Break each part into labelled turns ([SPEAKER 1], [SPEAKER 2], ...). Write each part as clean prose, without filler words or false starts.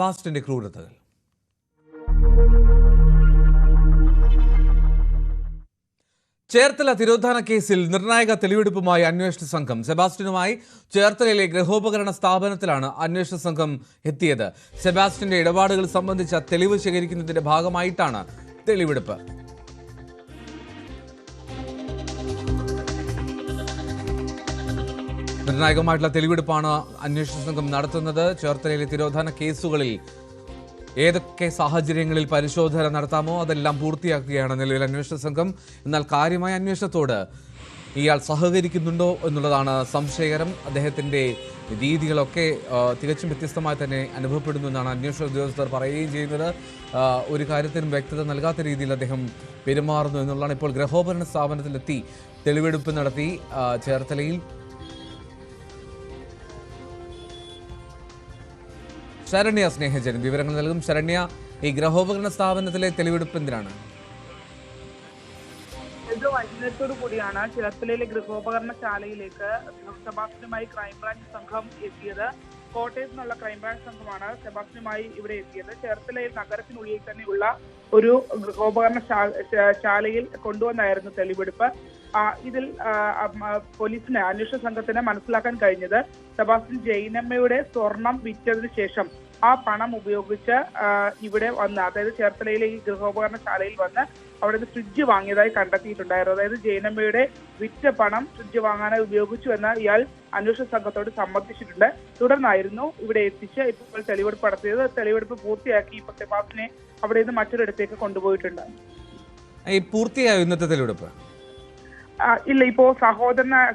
[SPEAKER 1] സെബാസ്റ്റ്യന്റെ ക്രൂരതകൾ. ചേർത്തല തിരോധാന കേസിൽ നിർണായക തെളിവെടുപ്പുമായി അന്വേഷണ സംഘം. സെബാസ്റ്റ്യനുമായി ചേർത്തലയിലെ ഗൃഹോപകരണ സ്ഥാപനത്തിലാണ് അന്വേഷണ സംഘം എത്തിയത്. സെബാസ്റ്റ്യന്റെ ഇടപാടുകൾ സംബന്ധിച്ച തെളിവ് ശേഖരിക്കുന്നതിന്റെ ഭാഗമായിട്ടാണ് തെളിവെടുപ്പ്. നിർണായകമായിട്ടുള്ള തെളിവെടുപ്പാണ് അന്വേഷണ സംഘം നടത്തുന്നത്. ചേർത്തലയിലെ തിരോധാന കേസുകളിൽ ഏതൊക്കെ സാഹചര്യങ്ങളിൽ പരിശോധന നടത്താമോ അതെല്ലാം പൂർത്തിയാക്കുകയാണ് നിലവിൽ അന്വേഷണ സംഘം. എന്നാൽ കാര്യമായ അന്വേഷണത്തോട് ഇയാൾ സഹകരിക്കുന്നുണ്ടോ എന്നുള്ളതാണ് സംശയകരം. അദ്ദേഹത്തിൻ്റെ രീതികളൊക്കെ തികച്ചും വ്യത്യസ്തമായി തന്നെ അനുഭവപ്പെടുന്നു എന്നാണ് അന്വേഷണ ഉദ്യോഗസ്ഥർ പറയുകയും ചെയ്യുന്നത്. ഒരു കാര്യത്തിനും വ്യക്തത നൽകാത്ത രീതിയിൽ അദ്ദേഹം പെരുമാറുന്നു എന്നുള്ളതാണ്. ഇപ്പോൾ ഗൃഹോപകരണ സ്ഥാപനത്തിലെത്തി തെളിവെടുപ്പ് നടത്തി ചേർത്തലയിൽ. ശരണ്യ സ്നേഹജൻ വിവരങ്ങൾ നൽകും. ശരണ്യ, ഈ ഗൃഹോപകരണ സ്ഥാപനത്തിലെ തെളിവെടുപ്പ് എന്തിനാണ്?
[SPEAKER 2] വൈകുന്നേരത്തോടു കൂടിയാണ് ചേർത്തലയിലെ ഗൃഹോപകരണശാലയിലേക്ക് സെബാസ്റ്റ്യനുമായി ക്രൈംബ്രാഞ്ച് സംഘം എത്തിയത്. കോട്ടയത്ത് നിന്നുള്ള ക്രൈംബ്രാഞ്ച് സംഘമാണ് സെബാസ്റ്റ്യനുമായി ഇവിടെ എത്തിയത്. ചേർത്തലയിൽ നഗരത്തിനുള്ളിൽ തന്നെയുള്ള ഒരു ഗൃഹോപകരണ ശാലയിൽ കൊണ്ടുവന്നായിരുന്നു തെളിവെടുപ്പ്. ഇതിൽ പോലീസിന്, അന്വേഷണ സംഘത്തിന് മനസ്സിലാക്കാൻ കഴിഞ്ഞത് സെബാസ്റ്റ്യൻ ജൈനമ്മയുടെ സ്വർണം വിറ്റതിന് ശേഷം ആ പണം ഉപയോഗിച്ച് ഇവിടെ വന്ന്, അതായത് ചേർത്തലയിലെ ഈ ഗൃഹോപകരണ ശാലയിൽ വന്ന് അവിടെ നിന്ന് ഫ്രിഡ്ജ് വാങ്ങിയതായി കണ്ടെത്തിയിട്ടുണ്ടായിരുന്നു. അതായത് ജൈനമ്മയുടെ വിറ്റ പണം ഫ്രിഡ്ജ് വാങ്ങാനായി ഉപയോഗിച്ചു എന്ന് ഇയാൾ അന്വേഷണ സംഘത്തോട് സമ്മതിച്ചിട്ടുണ്ട്. തുടർന്നായിരുന്നു ഇവിടെ എത്തിച്ച് ഇപ്പോൾ തെളിവെടുപ്പ് നടത്തിയത്. തെളിവെടുപ്പ് പൂർത്തിയാക്കി ഇപ്പോൾ സെബാസ്റ്റ്യനെ അവിടെ നിന്ന് മറ്റൊരിടത്തേക്ക് കൊണ്ടുപോയിട്ടുണ്ട്.
[SPEAKER 1] പൂർത്തിയായോ ഇന്നത്തെ തെളിവെടുപ്പ്?
[SPEAKER 2] ഇല്ല, ഇപ്പോ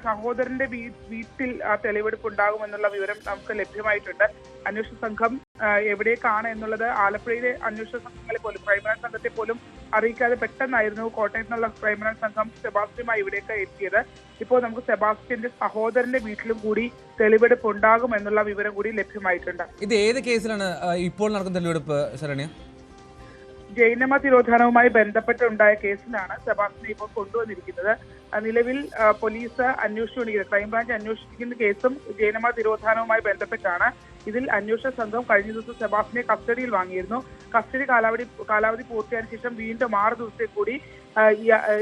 [SPEAKER 2] സഹോദരന്റെ വീട്ടിൽ തെളിവെടുപ്പ് ഉണ്ടാകുമെന്നുള്ള വിവരം നമുക്ക് ലഭ്യമായിട്ടുണ്ട്. അന്വേഷണ സംഘം എവിടേക്കാണ് എന്നുള്ളത് ആലപ്പുഴയിലെ അന്വേഷണ സംഘങ്ങളെ പോലും, ക്രൈംബ്രാഞ്ച് സംഘത്തെ പോലും അറിയിക്കാതെ പെട്ടെന്നായിരുന്നു കോട്ടയത്ത് നിന്നുള്ള ക്രൈംബ്രാഞ്ച് സംഘം സെബാസ്റ്റ്യനുമായി ഇവിടേക്ക് എത്തിയത്. ഇപ്പോൾ നമുക്ക് സെബാസ്റ്റ്യന്റെ സഹോദരന്റെ വീട്ടിലും കൂടി തെളിവെടുപ്പ് ഉണ്ടാകുമെന്നുള്ള വിവരം കൂടി ലഭ്യമായിട്ടുണ്ട്.
[SPEAKER 1] ഇത് ഏത് കേസിലാണ് ഇപ്പോൾ നടക്കുന്ന തെളിവെടുപ്പ് ശരണ്യ?
[SPEAKER 2] ജൈനമ്മ തിരോധാനവുമായി ബന്ധപ്പെട്ടുണ്ടായ കേസിലാണ് സെബാസ്റ്റ്യനെ ഇപ്പോൾ കൊണ്ടുവന്നിരിക്കുന്നത്. നിലവിൽ പോലീസ് അന്വേഷിച്ചുകൊണ്ടിരിക്കുന്നത്, ക്രൈംബ്രാഞ്ച് അന്വേഷിക്കുന്ന കേസും ജൈനമ്മ തിരോധാനവുമായി ബന്ധപ്പെട്ടാണ്. ഇതിൽ അന്വേഷണ സംഘം കഴിഞ്ഞ ദിവസം സെബാസ്റ്റ്യനെ കസ്റ്റഡിയിൽ വാങ്ങിയിരുന്നു. കസ്റ്റഡി കാലാവധി പൂർത്തിയായ ശേഷം വീണ്ടും 6 ദിവസത്തെ കൂടി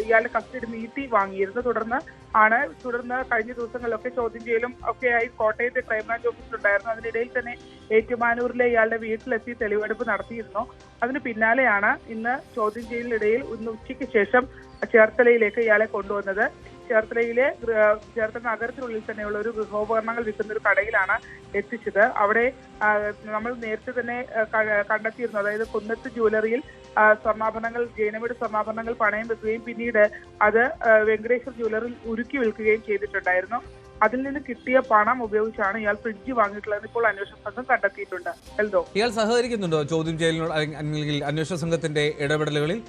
[SPEAKER 2] ഇയാളുടെ കസ്റ്റഡി നീട്ടി വാങ്ങിയിരുന്നു. തുടർന്ന് കഴിഞ്ഞ ദിവസങ്ങളിലൊക്കെ ചോദ്യം ചെയ്യലും ഒക്കെയായി കോട്ടയത്തെ ക്രൈംബ്രാഞ്ച് ഓഫീസിലുണ്ടായിരുന്നു. അതിനിടയിൽ തന്നെ ഏറ്റുമാനൂരിലെ ഇയാളുടെ വീട്ടിലെത്തി തെളിവെടുപ്പ് നടത്തിയിരുന്നു. അതിന് പിന്നാലെയാണ് ഇന്ന് ചോദ്യം ചെയ്യലിനിടയിൽ ഇന്ന് ഉച്ചയ്ക്ക് ശേഷം ചേർത്തലയിലേക്ക് ഇയാളെ കൊണ്ടുവന്നത്. ചേർത്തല നഗരത്തിനുള്ളിൽ തന്നെയുള്ള ഒരു ഗൃഹോപകരണങ്ങൾ വിൽക്കുന്ന ഒരു കടയിലാണ് എത്തിച്ചത്. അവിടെ നമ്മൾ നേരത്തെ തന്നെ കണ്ടെത്തിയിരുന്നു, അതായത് കുന്നത്ത് ജ്വല്ലറിയിൽ സ്വർണ്ണാഭരണങ്ങൾ, ജൈനമ്മയുടെ സ്വർണ്ണാഭരണങ്ങൾ പണയം വെക്കുകയും പിന്നീട് അത് വെങ്കടേശ്വർ ജ്വല്ലറിയിൽ ഉരുക്കി വിൽക്കുകയും ചെയ്തിട്ടുണ്ടായിരുന്നു. അതിൽ നിന്ന് കിട്ടിയ പണം ഉപയോഗിച്ചാണ് ഇയാൾ ഫ്രിഡ്ജ് വാങ്ങിയിട്ടുള്ളത് ഇപ്പോൾ അന്വേഷണ സംഘം കണ്ടെത്തിയിട്ടുണ്ട്. എൽദോ,
[SPEAKER 1] ഇയാൾ സഹകരിക്കുന്നുണ്ടോ ചോദ്യം ചെയ്യലിനോട് അല്ലെങ്കിൽ അന്വേഷണ സംഘത്തിന്റെ ഇടപെടലുകളിൽ?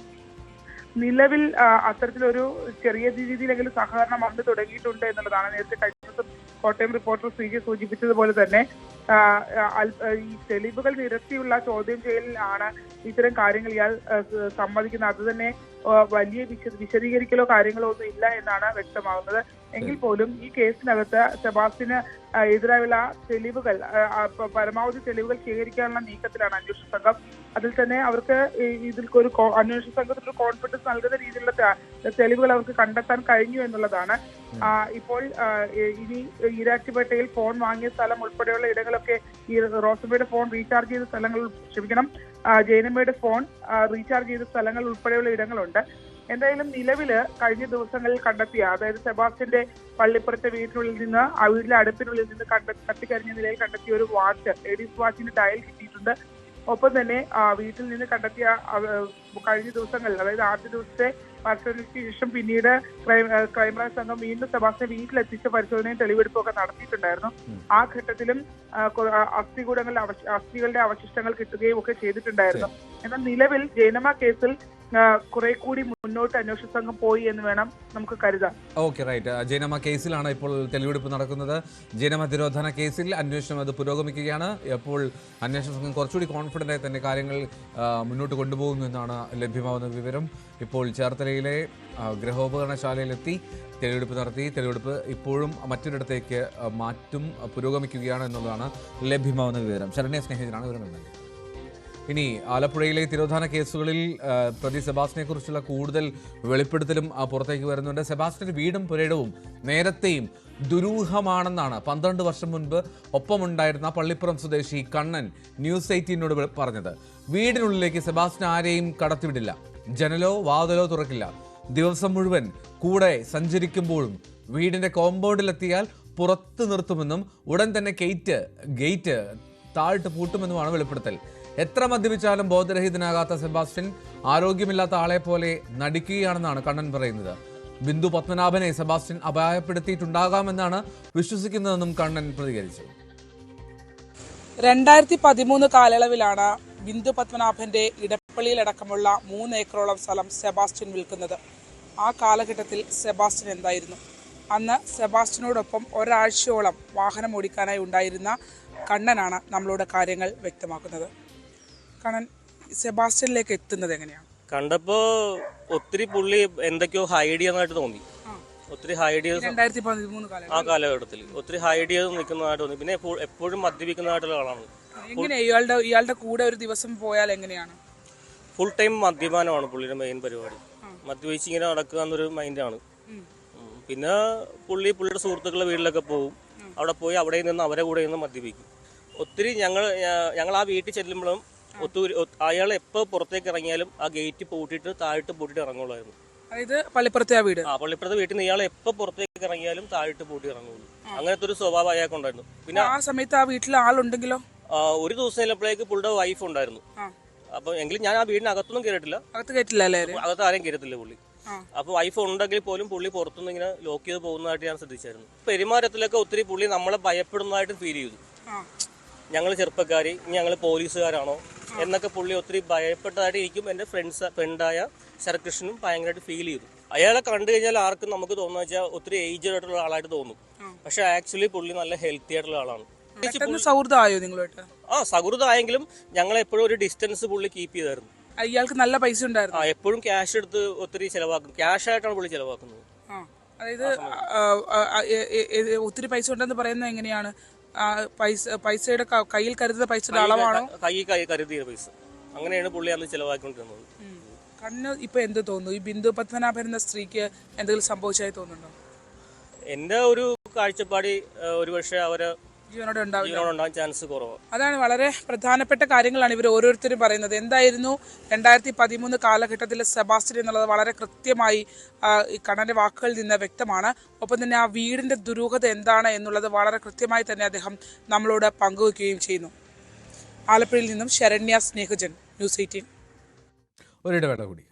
[SPEAKER 2] നിലവിൽ അത്തരത്തിലൊരു ചെറിയ രീതിയിലെങ്കിലും സഹകരണം വന്നു തുടങ്ങിയിട്ടുണ്ട് എന്നുള്ളതാണ്. നേരത്തെ കഴിഞ്ഞ ദിവസം കോട്ടയം റിപ്പോർട്ടർ ശ്രീജി സൂചിപ്പിച്ചതുപോലെ തന്നെ ഈ തെളിവുകൾ നിരത്തിയുള്ള ചോദ്യം ചെയ്യലിലാണ് ഇത്തരം കാര്യങ്ങൾ ഇയാൾ സമ്മതിക്കുന്നത്. അത് തന്നെ വലിയ വിശദീകരിക്കലോ കാര്യങ്ങളോ ഒന്നും ഇല്ല എന്നാണ് വ്യക്തമാകുന്നത്. എങ്കിൽ പോലും ഈ കേസിനകത്ത് സെബാസ്റ്റ്യന് എതിരായുള്ള തെളിവുകൾ, പരമാവധി തെളിവുകൾ ശേഖരിക്കാനുള്ള നീക്കത്തിലാണ് അന്വേഷണ സംഘം. അതിൽ തന്നെ അവർക്ക് ഇതിൽക്കൊരു അന്വേഷണ സംഘത്തിന് ഒരു കോൺഫിഡൻസ് നൽകുന്ന രീതിയിലുള്ള തെളിവുകൾ അവർക്ക് കണ്ടെത്താൻ കഴിഞ്ഞു എന്നുള്ളതാണ്. ഇപ്പോൾ ഇനി ഈരാറ്റുപേട്ടയിൽ ഫോൺ വാങ്ങിയ സ്ഥലം ഉൾപ്പെടെയുള്ള ഇടങ്ങളൊക്കെ, ഈ റോസമ്മയുടെ ഫോൺ റീചാർജ് ചെയ്ത സ്ഥലങ്ങൾ, ജൈനമ്മയുടെ ഫോൺ റീചാർജ് ചെയ്ത സ്ഥലങ്ങൾ ഉൾപ്പെടെയുള്ള ഇടങ്ങളുണ്ട്. എന്തായാലും നിലവില് കഴിഞ്ഞ ദിവസങ്ങളിൽ കണ്ടെത്തിയ, അതായത് സെബാസ്റ്റ്യന്റെ പള്ളിപ്പുറത്തെ വീട്ടിനുള്ളിൽ നിന്ന്, ആ വീട്ടിലെ അടുപ്പിനുള്ളിൽ നിന്ന് കത്തിക്കരിഞ്ഞ നിലയിൽ കണ്ടെത്തിയ ഒരു വാച്ച്, ലേഡീസ് വാച്ചിന്റെ ഡയൽ കിട്ടിയിട്ടുണ്ട്. ഒപ്പം തന്നെ വീട്ടിൽ നിന്ന് കണ്ടെത്തിയ കഴിഞ്ഞ ദിവസങ്ങളിൽ, അതായത് ആദ്യ ദിവസത്തെ പരിശോധനയ്ക്ക് ശേഷം പിന്നീട് ക്രൈംബ്രാഞ്ച് സംഘം വീണ്ടും സെബാസ്റ്റ്യനെ വീട്ടിലെത്തിച്ച പരിശോധനയും തെളിവെടുപ്പും ഒക്കെ നടത്തിയിട്ടുണ്ടായിരുന്നു. ആ ഘട്ടത്തിലും അസ്ഥികളുടെ അവശിഷ്ടങ്ങൾ കിട്ടുകയും ഒക്കെ ചെയ്തിട്ടുണ്ടായിരുന്നു. എന്നാൽ നിലവിൽ ജൈനമ്മ കേസിൽ കുറെ കൂടി മുന്നോട്ട് അന്വേഷണ സംഘം പോയി എന്ന് വേണം നമുക്ക് കരുതാൻ.
[SPEAKER 1] Okay, right. ജൈനമ്മ കേസിലാണ് ഇപ്പോൾ തെളിവെടുപ്പ് നടക്കുന്നത്. ജൈനമ്മ തിരോധാന കേസിൽ അന്വേഷണം അത് പുരോഗമിക്കുകയാണ്. അപ്പോൾ അന്വേഷണ സംഘം കുറച്ചുകൂടി കോൺഫിഡൻ്റ് ആയി തന്നെ കാര്യങ്ങൾ മുന്നോട്ട് കൊണ്ടുപോകുന്നു എന്നാണ് ലഭ്യമാകുന്ന വിവരം. ഇപ്പോൾ ചേർത്തലയിലെ ഗൃഹോപകരണശാലയിലെത്തി തെളിവെടുപ്പ് നടത്തി. തെളിവെടുപ്പ് ഇപ്പോഴും മറ്റൊരിടത്തേക്ക് മാറ്റും പുരോഗമിക്കുകയാണ് എന്നുള്ളതാണ് ലഭ്യമാകുന്ന വിവരം. ശരണ്യ സ്നേഹിതനാണ് വിവരം നൽകുന്നത്. ഇനി ആലപ്പുഴയിലെ തിരോധാന കേസുകളിൽ പ്രതി സെബാസ്റ്റിനെ കുറിച്ചുള്ള കൂടുതൽ വെളിപ്പെടുത്തലും പുറത്തേക്ക് വരുന്നുണ്ട്. സെബാസ്റ്റിന്റെ വീടും പുരയിടവും നേരത്തെയും ദുരൂഹമാണെന്നാണ് 12 വർഷം മുൻപ് ഒപ്പമുണ്ടായിരുന്ന പള്ളിപ്പുറം സ്വദേശി കണ്ണൻ ന്യൂസ് 18നോട് പറഞ്ഞത്. വീടിനുള്ളിലേക്ക് സെബാസ്റ്റിൻ ആരെയും കടത്തിവിടില്ല, ജനലോ വാതിലോ തുറക്കില്ല, ദിവസം മുഴുവൻ കൂടെ സഞ്ചരിക്കുമ്പോഴും വീടിന്റെ കോമ്പൗണ്ടിലെത്തിയാൽ പുറത്തു നിർത്തുമെന്നും ഉടൻ തന്നെ ഗേറ്റ് താഴ്ത്ത് പൂട്ടുമെന്നുമാണ് വെളിപ്പെടുത്തൽ. എത്ര മദ്യപിച്ചാലും ബോധരഹിതനാകാത്ത സെബാസ്റ്റ്യൻ ആരോഗ്യമില്ലാത്ത ആളെ പോലെ നടിക്കുകയാണെന്നാണ് കണ്ണൻ പറയുന്നത്. ബിന്ദു പത്മനാഭനെ സെബാസ്റ്റ്യൻ അപായപ്പെടുത്തിയിട്ടുണ്ടാകാമെന്നാണ് വിശ്വസിക്കുന്നതെന്നും കണ്ണൻ പ്രതികരിച്ചു.
[SPEAKER 3] 2013 കാലയളവിലാണ് ബിന്ദു പത്മനാഭന്റെ ഇടപ്പള്ളിയിലടക്കമുള്ള 3 ഏക്കറോളം സ്ഥലം സെബാസ്റ്റ്യൻ വിൽക്കുന്നത്. ആ കാലഘട്ടത്തിൽ സെബാസ്റ്റ്യൻ എന്തായിരുന്നു? അന്ന് സെബാസ്റ്റ്യനോടൊപ്പം ഒരാഴ്ചയോളം വാഹനം ഓടിക്കാനായി ഉണ്ടായിരുന്ന കണ്ണനാണ് നമ്മളോട് കാര്യങ്ങൾ വ്യക്തമാക്കുന്നത്. കണ്ണൻ, സെബാസ്റ്റ്യനിലേക്ക് എത്തുന്നത് എങ്ങനെയാണ്?
[SPEAKER 4] കണ്ടപ്പോ ഒത്തിരി പുള്ളി എന്തൊക്കെയോ ഹൈഡ് ചെയ്യുന്നതായിട്ട് തോന്നി. ഒത്തിരി ഹൈഡ് ചെയ്ത്
[SPEAKER 3] 2013
[SPEAKER 4] ആ കാലഘട്ടത്തിൽ ഒത്തിരി ഹൈഡ് ചെയ്ത് നിൽക്കുന്നതായിട്ട് തോന്നി. പിന്നെ എപ്പോഴും മദ്യപിക്കുന്നതായിട്ടുള്ള ആളാണ്.
[SPEAKER 3] എങ്ങനെയാ ഇയാളുടെ കൂടെ ഒരു ദിവസം പോയാൽ എങ്ങനെയാണ്?
[SPEAKER 4] ഫുൾ ടൈം മദ്യപാനമാണ് പുള്ളിയുടെ മെയിൻ പരിപാടി. മദ്യപിച്ച് ഇങ്ങനെ നടക്കുക എന്നൊരു മൈൻഡാണ്. പിന്നെ പുള്ളിയുടെ സുഹൃത്തുക്കളുടെ വീട്ടിലൊക്കെ പോകും. അവിടെ പോയി അവിടെ നിന്ന് അവരെ കൂടെ നിന്ന് മദ്യപിക്കും. ഒത്തിരി ഞങ്ങൾ ആ വീട്ടിൽ ചെല്ലുമ്പോഴും അയാൾ എപ്പോൾ പുറത്തേക്ക് ഇറങ്ങിയാലും ആ ഗേറ്റ് പൂട്ടിയിട്ട് താഴിട്ട് പൂട്ടിയിട്ട് ഇറങ്ങുള്ളായിരുന്നു.
[SPEAKER 3] അതായത് പള്ളിപ്പുറത്തെ വീട്
[SPEAKER 4] പള്ളിപ്പുറത്തെ വീട്ടിൽ നിന്ന് ഇയാൾ എപ്പോൾ പുറത്തേക്ക് ഇറങ്ങിയാലും താഴിട്ട് പൂട്ടി ഇറങ്ങുള്ളൂ. അങ്ങനത്തെ ഒരു സ്വഭാവം അയാൾക്കുണ്ടായിരുന്നു. പിന്നെ
[SPEAKER 3] ആ സമയത്ത് ആ വീട്ടിൽ ആളുണ്ടെങ്കിലോ?
[SPEAKER 4] ഒരു ദിവസം ചിലപ്പോഴേക്ക് പുള്ളിയുടെ വൈഫ് ഉണ്ടായിരുന്നു. അപ്പൊ എങ്കിലും ഞാൻ ആ വീടിനകത്തൊന്നും കയറിയിട്ടില്ല. അകത്ത് ആരെയും കയറത്തില്ല പുള്ളി. അപ്പൊ വൈഫ് ഉണ്ടെങ്കിൽ പോലും പുള്ളി പുറത്തുനിന്ന് ഇങ്ങനെ ലോക്ക് ചെയ്ത് പോകുന്നതായിട്ട് ഞാൻ ശ്രദ്ധിച്ചായിരുന്നു. പെരുമാറ്റത്തിലൊക്കെ ഒത്തിരി പുള്ളി നമ്മളെ ഭയപ്പെടുന്നതായിട്ട് ഫീൽ ചെയ്തു. ഞങ്ങൾ ചെറുപ്പക്കാര്, ഞങ്ങൾ പോലീസുകാരാണോ എന്നൊക്കെ പുള്ളി ഒത്തിരി ഭയപ്പെട്ടതായിട്ട് എനിക്കും എൻ്റെ ഫ്രണ്ടായ ശരകൃഷ്ണനും ഭയങ്കരമായിട്ട് ഫീൽ ചെയ്തു. അയാളെ കണ്ടു കഴിഞ്ഞാൽ ആർക്കും നമുക്ക് തോന്നുന്ന വെച്ചാൽ ഒത്തിരി ഏജ്ഡ് ആയിട്ടുള്ള ആളായിട്ട് തോന്നും. പക്ഷെ ആക്ച്വലി പുള്ളി നല്ല ഹെൽത്തി ആയിട്ടുള്ള ആളാണ്.
[SPEAKER 3] സൗഹൃദമായോ നിങ്ങളുമായിട്ട്?
[SPEAKER 4] സൗഹൃദമായെങ്കിലും ഞങ്ങൾ എപ്പോഴും ഒരു ഡിസ്റ്റൻസ് പുള്ളി കീപ്പ് ചെയ്തായിരുന്നു.
[SPEAKER 3] അയാൾക്ക് നല്ല പൈസ ഉണ്ടായിരുന്നു.
[SPEAKER 4] എപ്പോഴും ക്യാഷ് എടുത്ത് ഒത്തിരി ചെലവാക്കും. ക്യാഷ് ആയിട്ടാണ് പുള്ളി ചെലവാക്കുന്നത്.
[SPEAKER 3] അതായത് ഒത്തിരി പൈസ ഉണ്ടെന്ന് പറയുന്നത് എങ്ങനെയാണ്? പൈസയുടെ കയ്യിൽ കരുതുന്ന പൈസയുടെ അളവാണോ?
[SPEAKER 4] കൈ കരുതിയ പൈസ അങ്ങനെയാണ് പുള്ളി അന്ന് ചെലവാക്കിക്കൊണ്ടിരുന്നത്.
[SPEAKER 3] കണ്ണ് ഇപ്പൊ എന്ത് തോന്നുന്നു? ഈ ബിന്ദു പത്മനാഭൻ എന്ന സ്ത്രീക്ക് എന്തെങ്കിലും സംഭവിച്ചായി തോന്നുന്നുണ്ടോ?
[SPEAKER 4] എന്റെ ഒരു കാഴ്ചപ്പാടി ഒരുപക്ഷെ അവര് ജീവനോടെ ഉണ്ടാവാൻ ചാൻസ് കുറവാണ്.
[SPEAKER 3] അതാണ് വളരെ പ്രധാനപ്പെട്ട കാര്യങ്ങളാണ് ഇവർ ഓരോരുത്തരും പറയുന്നത്. എന്തായിരുന്നു 2013 കാലഘട്ടത്തിൽ സെബാസ്റ്റ്യൻ എന്നുള്ളത് വളരെ കൃത്യമായി ഈ കണ്ണന്റെ വാക്കുകളിൽ നിന്ന് വ്യക്തമാണ്. ഒപ്പം തന്നെ ആ വീടിന്റെ ദുരൂഹത എന്താണ് എന്നുള്ളത് വളരെ കൃത്യമായി തന്നെ അദ്ദേഹം നമ്മളോട് പങ്കുവയ്ക്കുകയും ചെയ്യുന്നു. ആലപ്പുഴയിൽ നിന്നും ശരണ്യ സ്നേഹജൻ, ന്യൂസ് 18.
[SPEAKER 1] ഒരിടവേള കൂടി.